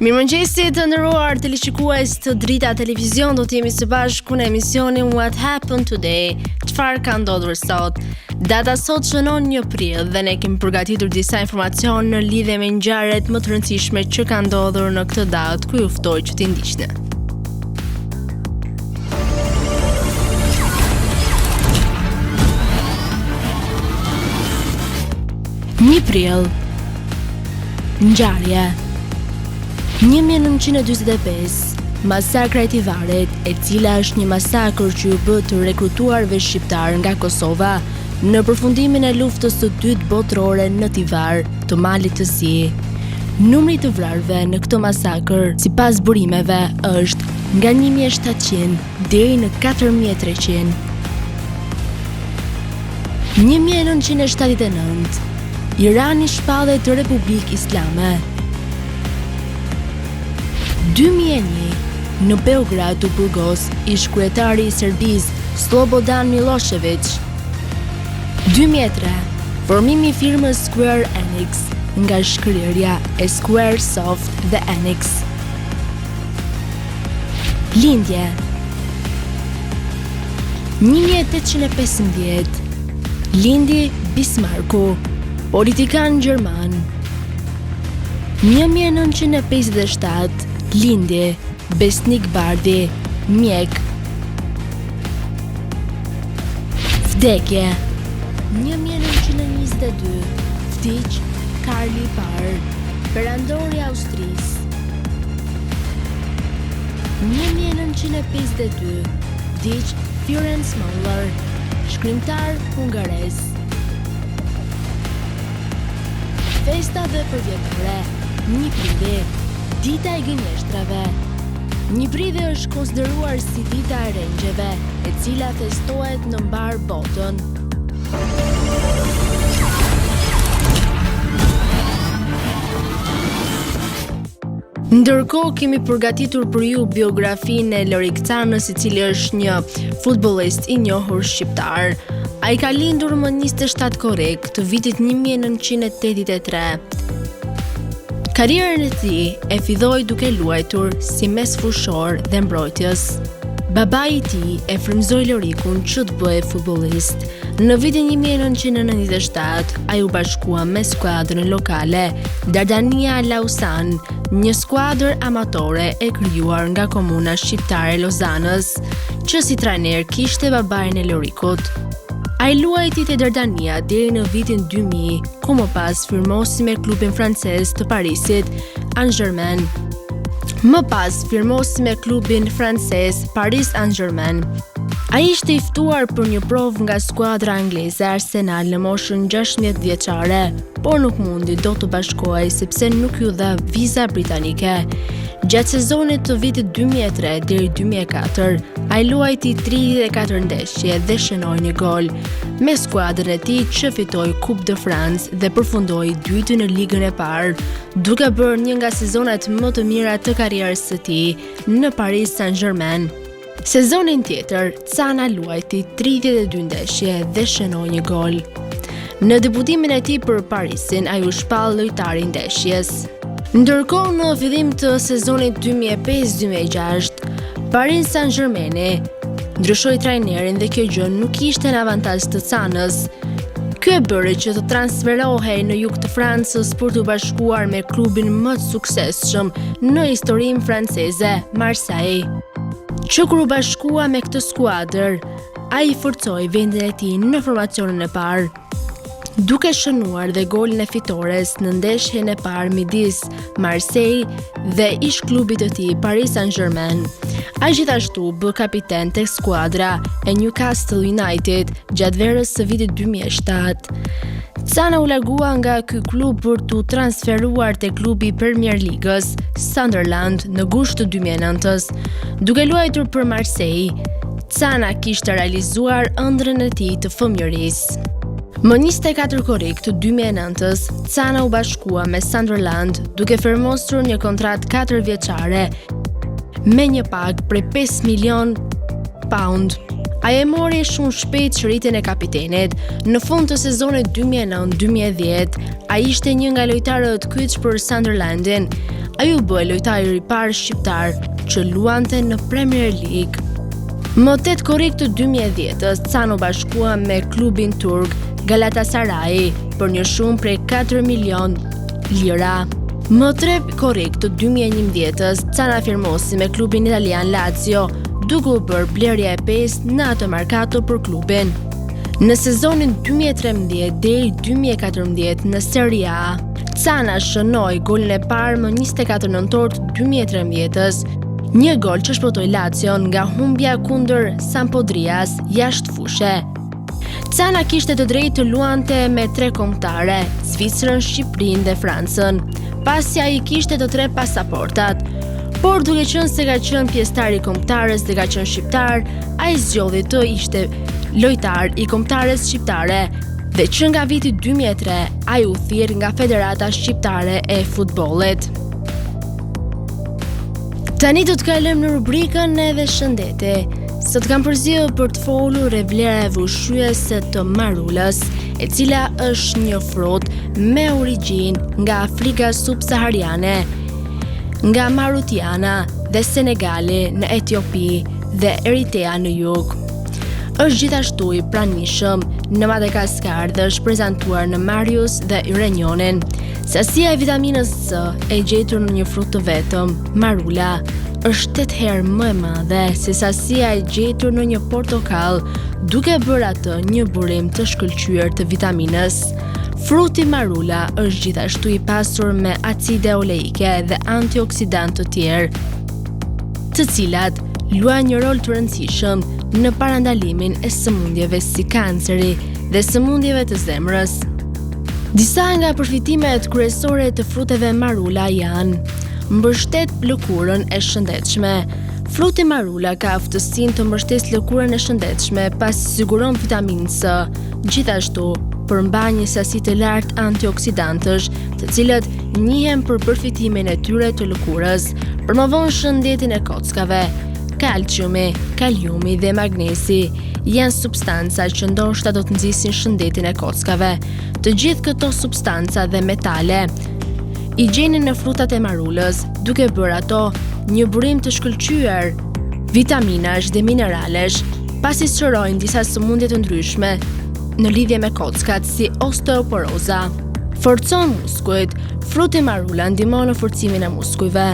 Mirëmëngjesi të nderuar teleshikues të Drita Televizion, do të jemi së bashku në emisionin What Happened Today, çfarë ka ndodhur sot. Data sot shënon 1 prill dhe ne kemi përgatitur disa informacione në lidhje me ngjarjet më të rëndësishme që kanë ndodhur në këtë datë, ku ju ftoj që t'i ndiqni. Një prill, ngjarje 1945, masakra e Tivaret, e cila është një masakër që u bë të rekrutuarve shqiptar nga Kosova në përfundimin e luftës së dytë botërore në Tivar të Malit të Zi. Numri të vrarëve në këtë masakër, sipas burimeve, është nga 1700 deri në 4300. 1979, Irani shpallet të Republikë Islame. 2001, në Beograd u burgos ish kryetari i Serbisë Slobodan Milošević. 2003, formimi i firmës Square Enix, nga shkrirja e Square Soft dhe Enix. Lindje 1815, lindi Bismarcku, politikan gjerman. 1957, lindi Besnik Bardi, mjek. Vdekje 1922, vdiq Karl I Parë, perandori i Austrisë. 1952, vdiq Ferenc Moller, shkrimtar hungarez. Festa dhe përvjetore 1 prill, dita e gënjeshtrave. 1 prill është konsideruar si dita e rengjeve, e cila festohet në mbar botën. Ndërkohë kemi përgatitur për ju biografinë e Lorik Canës, i cili është një futbollist i njohur shqiptar. Ai ka lindur më 27 korrik të vitit 1983. Karrierën e tij e filloi duke luajtur si mesfushor dhe mbrojtës. Babai i tij e frymëzoi Lorikun që të bëhej futbollist. Në vitin 1997, ai u bashkua me skuadrën lokale Dardania Lausanne, një skuadër amatore e krijuar nga komuna shqiptare e Lozanës, që si trajner kishte babain e Lorikut. Ai luajti te Dardania deri në vitin 2000, ku më pas firmosi me klubin francez të Parisit, Saint-Germain. Më pas firmosi me klubin francez Paris Saint-Germain. Ai ishte i ftuar për një provë nga skuadra angleze Arsenal në moshën 16 vjeçare, por nuk mundi dot të bashkohej sepse nuk ju dha viza britanike. Gjatë sezonit të vitit 2003 deri 2004, ai luajti 34 ndeshje dhe shënoi 1 gol me skuadrën e tij, që fitoi Coupe de France dhe përfundoi dytë në ligën e parë, duke bërë një nga sezonat më të mira të karrierës së tij në Paris Saint-Germain. Sezonin tjetër, Cana luajti 32 ndeshje dhe shënoi 1 gol. Në debutimin e tij për Parisin, ai u shpall lojtari i ndeshjes. Ndërkohë, në fillim të sezonit 2005-2006, Paris Saint-Germain ndryshoi trajnerin dhe kjo gjë nuk ishte në avantazh të Canës. Ky e bëri që të transferohej në jug të Francës për të bashkuar me klubin më të suksesshëm në historinë franceze, Marseille. Që kur u bashkua me këtë skuadër, ai forcoi vendin e tij në formacionin e parë, duke shënuar dhe golin e fitores në ndeshjen e parë midis Marseille dhe ish klubit të tij Paris Saint-Germain. Ai gjithashtu bë kapiten tek skuadra e Newcastle United gjatë verës së vitit 2007. Cana u largua nga ky klub për të transferuar te klubi i Premier Ligës Sunderland në gusht të 2009-s. Duke luajtur për Marseille, Cana kishte realizuar ëndrrën e tij të fëmijërisë. Më 24 korrik të 2009-s, Cana u bashkua me Sunderland duke firmosur një kontratë 4 vjeçare me një pagë prej 5 milion pound. Ai e mori shumë shpejt shëritjen e kapitenit. Në fund të sezonit 2009-2010, ai ishte një nga lojtarët kyç për Sunderlandin. ai u bë lojtari i parë shqiptar që luante në Premier League. Më 8 korrik të 2010-s, Can u bashkua me klubin turk Galatasaray për një shumë prej 4 milion lira. Më 3 korrik të 2011-s, Can afirmosi me klubin italian Lazio, duke u bërë blerja e 5 në atë markato për klubin. Në sezonin 2013 deri 2014 në Serie A, Cana shënoi golin e parë më 24 nëntor të 2013-s, një gol që shpëtoi Lazion nga humbja kundër Sampdorias jashtë fushe. Cana kishte të drejtë të luante me 3 kombëtare, Zvicrën, Shqipërinë dhe Francën, pasi ai kishte të 3 pasaportat. Por duke qenë se ka qenë pjesëtar i kombëtarës dhe ka qenë shqiptar, ai zgjodhi të ishte lojtar i kombëtarës shqiptare dhe që nga viti 2003 ai u thirr nga Federata Shqiptare e Futbollit. Tani do të kalojmë në rubrikën edhe shëndeti. Sot kam përzgjedhur për të folur e vlera e vushhyese të marulës, e cila është një frutë me origjinë nga Afrika subsahariane, nga Marutiana dhe Senegali në Etiopi dhe Eritrea në jug. Është gjithashtu i pranishëm në Madagaskar dhe është prezantuar në Marius dhe Reunionin. Sasia e vitaminës C e gjetur në një frut të vetëm, marula, është 8 herë më e madhe se sasia e gjetur në një portokall, duke bërë atë një burim të shkëlqyer të vitaminës. Fruti marula është gjithashtu i pasur me acide oleike dhe antioksidantë të tjerë, të cilat luajnë një rol të rëndësishëm në parandalimin e sëmundjeve si kanceri dhe sëmundjeve të zemrës. Disa nga përfitimet kryesore të fruteve marula janë: mbështet lëkurën e shëndetshme. Fruti marula ka aftësinë të mbështesë lëkurën e shëndetshme pasi siguron vitaminë C, gjithashtu përmban një sasi të lartë antioksidantësh, të cilët njihen për përfitimin e tyre të lëkurës, promovon shëndetin e kockave. Kalciumi, kaliumi dhe magnesi janë substanca që ndoshta do të nxisin shëndetin e kockave. Të gjithë këto substanca dhe metale i gjenin në frutat e marulës, duke bërë ato një burim të shkëlqyer vitaminash dhe mineralesh, pasi shërojnë disa sëmundje të ndryshme në lidhje me kockat si osteoporoza. Forcon muskujt. Fruti marula ndihmon në forcimin e muskujve.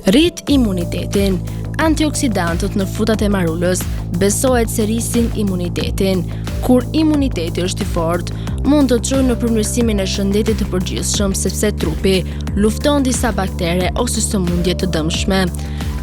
Rrit imunitetin. Antioksidantët në frutat e marulës besohet se rrisin imunitetin. Kur imuniteti është i fortë, mund të çojë në përmirësimin e shëndetit të përgjithshëm sepse trupi lufton disa baktere ose sëmundje të dëmshme.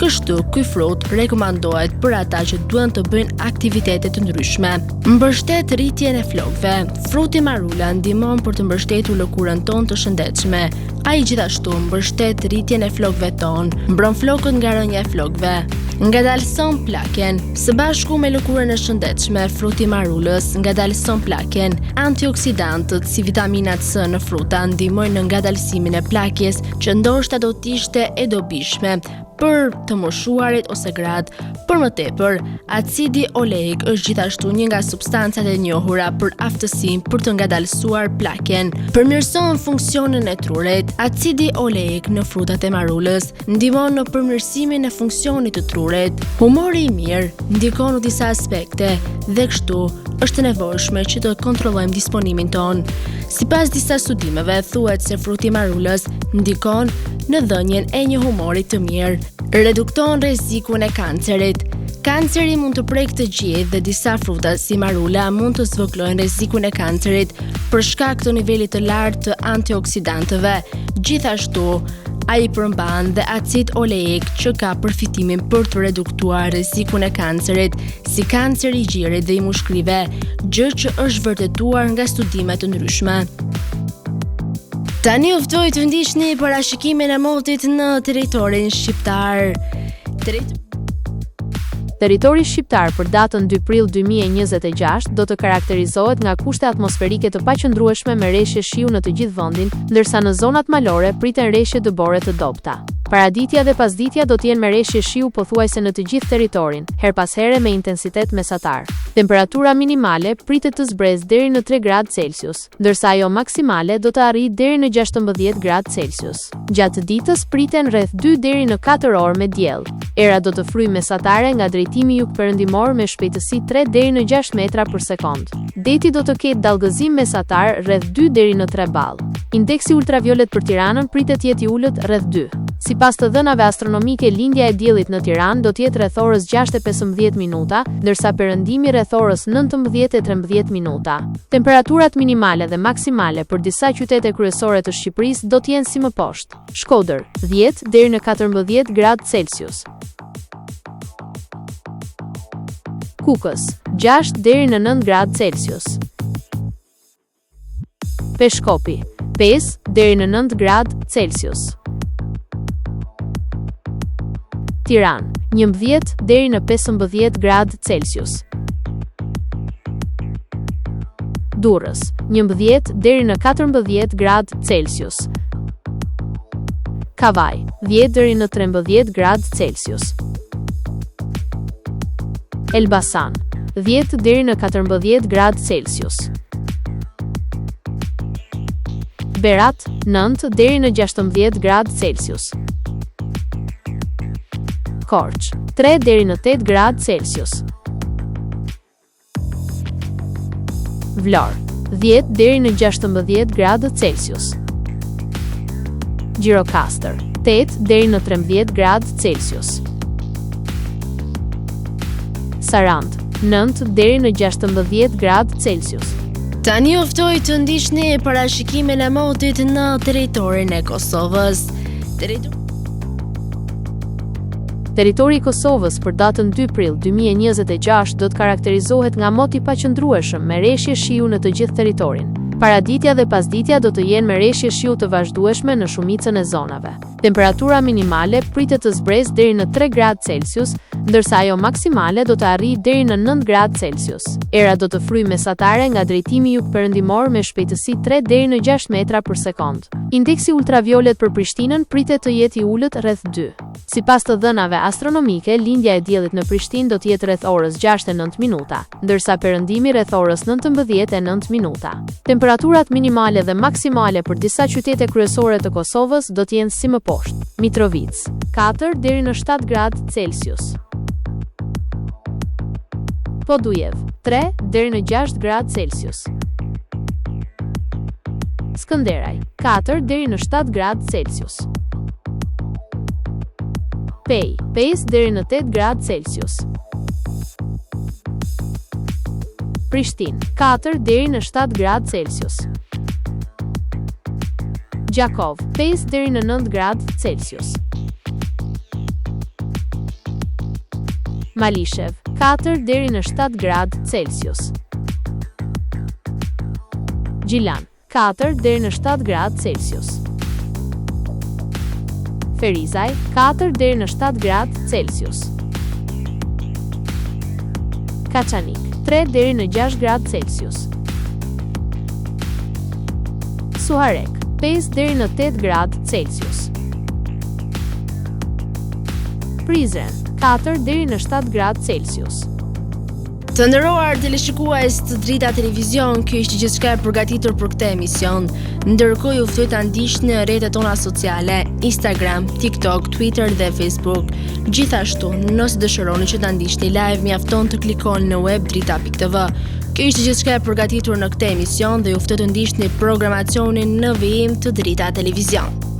Kështu, ky frut rekomandohet për ata që duan të bëjnë aktivitete të ndryshme. Mbështet rritjen e flokëve. Fruti marula ndihmon për të mbështetur lëkurën tonë të shëndetshme. Ai gjithashtu mbështet rritjen e flokëve tonë, mbron flokët nga rënja e flokëve. Ngadalëson plaken. Së bashku me lëkurën e shëndetshme, fruti marulës ngadalëson plaken. Antioksidantët si vitamina C në fruta ndihmojnë në ngadalësimin e plakjes që ndoshta do të ishte e dobishme për të moshuarit ose gratë. Për më tepër, acidi oleik është gjithashtu një nga substancat e njohura për aftësinë për të ngadalësuar plaken. Përmirëson funksionin e trurit. Acidi oleik në frutat e marulës ndihmon në përmirësimin e funksionit të trurit. Humori i mirë ndikon në disa aspekte dhe kështu është nevojshme që të kontrollojmë disponimin ton. Sipas disa studimeve, thuhet se fruti i marulës ndikon në dhënien e një humori të mirë, redukton rrezikun e kancerit. Kanceri mund të prekë të gjithë dhe disa fruta si marula mund të zvogëlojnë rrezikun e kancerit për shkak të nivelit të lartë të antioksidantëve. Gjithashtu, ai përmban dhe acid oleik që ka përfitimin për të reduktuar rrezikun e kancerit, si kanceri i gjirit dhe i mushkërive, gjë që është vërtetuar nga studime të ndryshme. Tani u ftoj të ndiqni parashikimin e motit në territorin shqiptar. Territori shqiptar për datën 2 prill 2026 do të karakterizohet nga kushte atmosferike të paqëndrueshme me rreshje shiu në të gjithë vendin, ndërsa në zonat malore priten rreshje dëbore të dobta. Paraditja dhe pasditja do të jenë me rreshje shiu pothuajse në të gjithë territorin, her pas here me intensitet mesatar. Temperatura minimale pritet të zbresë deri në 3 gradë Celsius, ndërsa ajo maksimale do të arrijë deri në 16 gradë Celsius. Gjatë ditës priten rreth 2 deri në 4 orë me diell. Era do të fryjë mesatare nga drejtimi jugperëndimor me shpejtësi 3 deri në 6 metra për sekond. Deti do të ketë dallgëzim mesatar rreth 2 deri në 3 ballë. Indeksi ultraviolet për Tiranën pritet jetë i ulët rreth 2. Sipas të dhënave astronomike, lindja e diellit në Tiranë do të jetë rreth orës 6:15 minuta, ndërsa perëndimi rreth orës 19:13 minuta. Temperaturat minimale dhe maksimale për disa qytete kryesore të Shqipërisë do të jenë si më poshtë: Shkodër 10 deri në 14 gradë Celsius, Kukës 6 deri në 9 gradë Celsius, Peshkopi 5 deri në 9 gradë Celsius, Tiranë 11 deri në 15 gradë Celsius, Durrës 11 deri në 14 gradë Celsius, Kavaj 10 deri në 13 gradë Celsius, Elbasan 10 deri në 14 gradë Celsius, Berat 9 deri në 16 gradë Celsius, Korç 3 deri në 8 gradë Celsius, Vlorë 10 deri në 16 gradë Celsius, Gjirokastër 8 deri në 13 gradë Celsius, Sarandë 9 deri në 16 gradë Celsius. Tani ju ftoj të ndiqni parashikimin e motit në territorin e Kosovës. Territori i Kosovës për datën 2 prill 2026 do të karakterizohet nga mot i paqëndrueshëm me rreshje shiu në të gjithë territorin. Paraditja dhe pasditja do të jenë me rreshje shiu të vazhdueshme në shumicën e zonave. Temperatura minimale pritet të zbresë deri në 3 gradë Celsius, ndërsa ajo maksimale do të arrijë deri në 9 gradë Celsius. Era do të fryjë mesatare nga drejtimi jugperëndimor me shpejtësi 3 deri në 6 metra për sekond. Indeksi ultraviolet për Prishtinën pritet të jetë i ulët rreth 2. Sipas të dhënave astronomike, lindja e diellit në Prishtinë do të jetë rreth orës 6:09 minuta, ndërsa perëndimi rreth orës 19:09 minuta. Temperaturat minimale dhe maksimale për disa qytete kryesore të Kosovës do të jenë si më poshtë: Mitrovic 4 deri në 7 gradë Celsius, Podujev 3 deri në 6 gradë Celsius, Skënderaj 4 deri në 7 gradë Celsius, Pej 5 deri në 8 gradë Celsius, Prishtinë 4 deri në 7 gradë Celsius, Gjakov 5 deri në 9 gradë Celsius, Malishev 4 deri në 7 gradë Celsius, Gjilan 4 deri në 7 gradë Celsius, Ferizaj 4 deri në 7 gradë Celsius, Kaçanik 3 deri në 6 gradë Celsius, Suharek 5 deri në 8 gradë Celsius, Prizren 4 deri në 7 gradë Celsius. Të nderuar teleshikues të Drita Televizion, kjo ishte gjithçka e përgatitur për këtë emision. Ndërkohë ju ftoj ta ndiqni në rrjetet tona sociale, Instagram, TikTok, Twitter dhe Facebook. Gjithashtu, nëse dëshironi që ta ndiqni live, mjafton të klikoni në web drita.tv. Kjo ishte gjithçka e përgatitur në këtë emision dhe ju ftoj të ndiqni programacionin në vijim të Drita Televizion.